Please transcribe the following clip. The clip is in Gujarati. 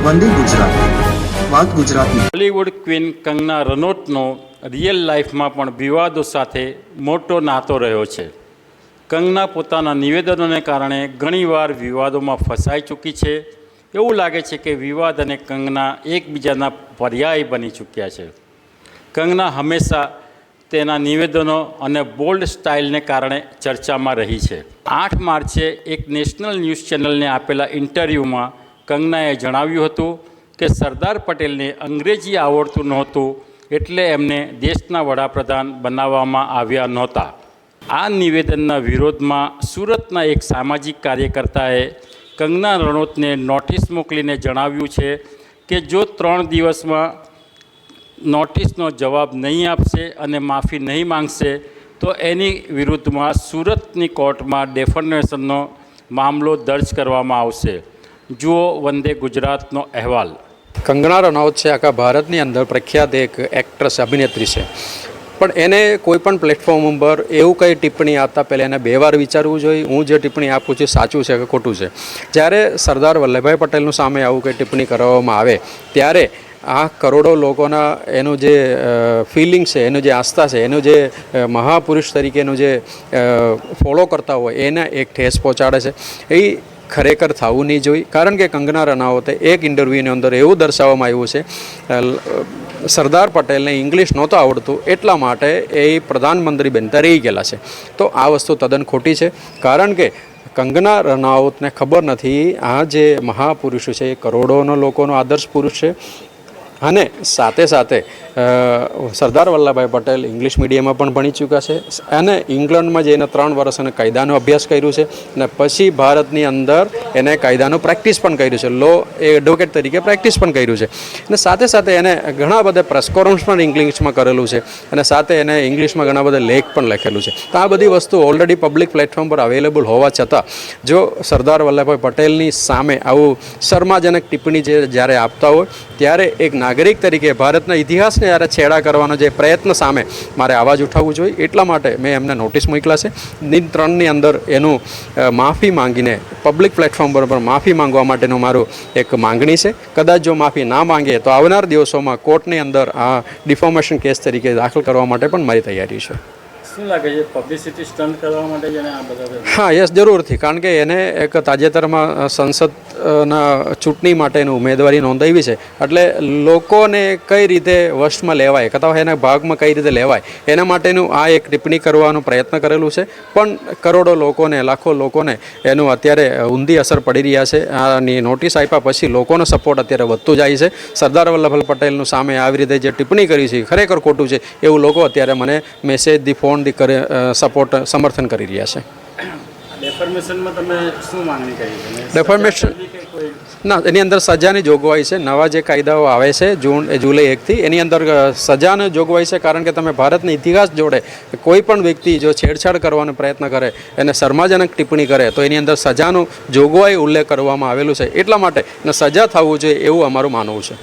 વંદે ગુજરાત, વાત ગુજરાતની। બોલિવૂડ ક્વીન કંગના રનૌતનો રિયલ લાઈફમાં પણ વિવાદો સાથે મોટો નાતો રહ્યો છે। કંગના પોતાના નિવેદનોને કારણે ઘણીવાર વિવાદોમાં ફસાઈ ચૂકી છે। એવું લાગે છે કે વિવાદ અને કંગના એકબીજાના પર્યાય બની ચૂક્યા છે। કંગના હંમેશા તેના નિવેદનો અને બોલ્ડ સ્ટાઇલને કારણે ચર્ચામાં રહી છે। 8 માર્ચે એક નેશનલ ન્યૂઝ ચેનલને આપેલા ઇન્ટરવ્યૂમાં કંગનાએ જણાવ્યું હતું કે સરદાર પટેલને અંગ્રેજી આવડતું નહોતું એટલે એમને દેશના વડાપ્રધાન બનાવવામાં આવ્યા નહોતા। આ નિવેદનના વિરોધમાં સુરતના એક સામાજિક કાર્યકર્તાએ કંગના રનૌતને નોટિસ મોકલીને જણાવ્યું છે કે જો 3 દિવસમાં નોટિસનો જવાબ નહીં આપશે અને માફી નહીં માંગશે તો એની વિરુદ્ધમાં સુરતની કોર્ટમાં ડેફેમેશનનો મામલો દર્જ કરવામાં આવશે। જુઓ વંદે ગુજરાતનો અહેવાલ। કંગના રનૌત છે આખા ભારતની અંદર પ્રખ્યાત એક એક્ટ્રેસ અભિનેત્રી છે, પણ એને કોઈપણ પ્લેટફોર્મ ઉપર એવું કંઈ ટિપ્પણી આપતા પહેલાં એને 2 વાર વિચારવું જોઈએ હું જે ટિપ્પણી આપું છું સાચું છે કે ખોટું છે। જ્યારે સરદાર વલ્લભભાઈ પટેલનું સામે આવું કંઈ ટિપ્પણી કરવામાં આવે ત્યારે આ કરોડો લોકોના એનું જે ફિલિંગ છે, એનું જે આસ્થા છે, એનું જે મહાપુરુષ તરીકેનું જે ફોલો કરતા હોય એને એક ઠેસ પહોંચાડે છે। એ ખરેખર થવું નહીં જોઈએ, કારણ કે કંગના રનૌતે એક ઇન્ટરવ્યૂની અંદર એવું દર્શાવવામાં આવ્યું છે સરદાર પટેલને ઇંગ્લિશ નહોતું આવડતું એટલા માટે એ પ્રધાનમંત્રી બનતા રહી ગયેલા છે। તો આ વસ્તુ તદ્દન ખોટી છે, કારણ કે કંગના રનૌતને ખબર નથી આ જે મહાપુરુષ છે એ કરોડોનો લોકોનો આદર્શ પુરુષ છે। અને સાથે સાથે સરદાર વલ્લભભાઈ પટેલ ઇંગ્લિશ મીડિયમમાં પણ ભણી ચૂક્યા છે અને ઇંગ્લેન્ડમાં જઈને 3 વર્ષ અને કાયદાનો અભ્યાસ કર્યું છે અને પછી ભારતની અંદર એને કાયદાનું પ્રેક્ટિસ પણ કર્યું છે, લો એ એડવોકેટ તરીકે પ્રેક્ટિસ પણ કર્યું છે અને સાથે સાથે એને ઘણા બધા પ્રેસ કોન્ફરન્સ પણ ઇંગ્લિશમાં કરેલું છે અને સાથે એને ઇંગ્લિશમાં ઘણા બધા લેખ પણ લખેલું છે। તો આ બધી વસ્તુ ઓલરેડી પબ્લિક પ્લેટફોર્મ પર અવેલેબલ હોવા છતાં જો સરદાર વલ્લભભાઈ પટેલની સામે આવું શર્માજનક ટિપ્પણી જ્યારે આપતા હોય ત્યારે એક નાગરિક તરીકે ભારતના ઇતિહાસને જ્યારે છેડા કરવાનો જે પ્રયત્ન સામે મારે અવાજ ઉઠાવવું જોઈએ, એટલા માટે મેં એમને નોટિસ મોકલા છે। દિન 3ની અંદર એનું માફી માંગીને પબ્લિક પ્લેટફોર્મ પર માફી માંગવા માટેનું મારું એક માંગણી છે। કદાચ જો માફી ના માંગે તો આવનાર દિવસોમાં કોર્ટની અંદર આ ડિફોમેશન કેસ તરીકે દાખલ કરવા માટે પણ મારી તૈયારી છે। શું લાગે છે પબ્લિસિટી સ્ટન્ટ કરવા માટે જેને આ બધા? હા, યસ, જરૂરથી, કારણ કે એને એક તાજેતરમાં સંસદના ચૂંટણી માટેની ઉમેદવારી નોંધાવી છે, એટલે લોકોને કઈ રીતે વશમાં લેવાય અથવા એના ભાગમાં કઈ રીતે લેવાય એના માટેનું આ એક ટિપ્પણી કરવાનો પ્રયત્ન કરેલું છે। પણ કરોડો લોકોને, લાખો લોકોને એનું અત્યારે ઊંધી અસર પડી રહ્યા છે। આની નોટિસ આપ્યા પછી લોકોનો સપોર્ટ અત્યારે વધતો જાય છે। સરદાર વલ્લભભાઈ પટેલનું સામે આવી રીતે જે ટિપ્પણી કરી છે ખરેખર ખોટું છે એવું લોકો અત્યારે મને મેસેજ દી ફોન સપોર્ટ સમર્થન કરી રહ્યા છે। ડેફર્મેશનમાં તમે શું માંગણી કરી છે? ડેફર્મેશન ના, એની અંદર સજાની જોગવાઈ છે। નવા જે કાયદાઓ આવે છે જુલાઈ 1થી એની અંદર સજાની જોગવાઈ છે, કારણ કે તમે ભારતના ઇતિહાસ જોડે કોઈ પણ વ્યક્તિ જો છેડછાડ કરવાનો પ્રયત્ન કરે એને શર્માજનક ટિપ્પણી કરે તો એની અંદર સજાનું જોગવાઈ ઉલ્લેખ કરવામાં આવેલું છે, એટલા માટે એને સજા થવું જોઈએ એવું અમારું માનવું છે।